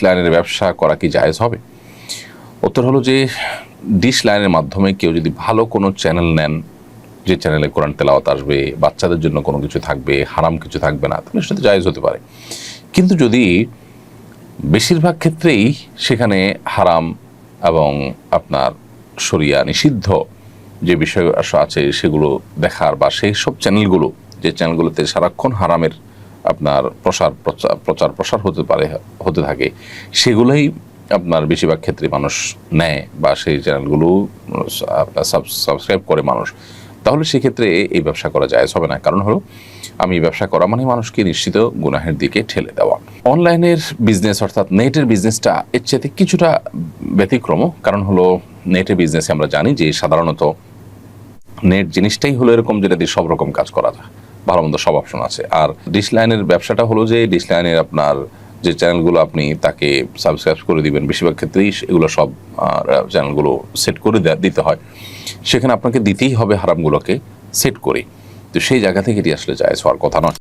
লাইনের ব্যবসা করা কি জায়েজ হবে? উত্তর হলো যে ডিশ লাইনের মাধ্যমে কেউ যদি ভালো কোনো চ্যানেল নেন, যে চ্যানেলে কোরআন তেলাওয়াত আসবে, বাচ্চাদের জন্য কোনো কিছু থাকবে, হারাম কিছু থাকবে না, তাহলে সেটা জায়েজ হতে পারে। কিন্তু যদি বেশিরভাগ ক্ষেত্রেই সেখানে হারাম এবং আপনার শরিয়া নিষিদ্ধ যে বিষয় আছে সেগুলো দেখার, বা সেই সব চ্যানেলগুলো, যে চ্যানেলগুলোতে সারাক্ষণ হারামের আপনার প্রচার প্রসার হতে থাকে, সেগুলোই আপনার বেশিরভাগ ক্ষেত্রে মানুষ নেয় বা সেই চ্যানেলগুলো আপনার সাবস্ক্রাইব করে মানুষ, তাহলে সেক্ষেত্রে এই ব্যবসা করা জায়েজ হবে না। কারণ হলো, আমি ব্যবসা করা মানে মানুষকে নিশ্চিত গুনাহের দিকে ঠেলে দেওয়া। অনলাইনের বিজনেস অর্থাৎ নেটের বিজনেসটা এর চাইতে কিছুটা ব্যতিক্রম। কারণ হলো, নেটের বিজনেসে আমরা জানি যে সাধারণত নেট জিনিসটাই হলো এরকম যেটা দিয়ে সব রকম কাজ করা যায়, ভালো মন্দ সব অপশন আছে। আর ডিশ লাইনের ব্যবসাটা হলো যে ডিশ লাইনের আপনার যে চ্যানেলগুলো আপনি তাকে সাবস্ক্রাইব করে দিবেন, বেশিরভাগ ক্ষেত্রেই এগুলো সব চ্যানেলগুলো সেট করে দিতে হয়, সেখানে আপনাকে দিতেই হবে হারামগুলোকে সেট করে। তো সেই জায়গা থেকে এটি আসলে জায়েজ হওয়ার কথা নয়।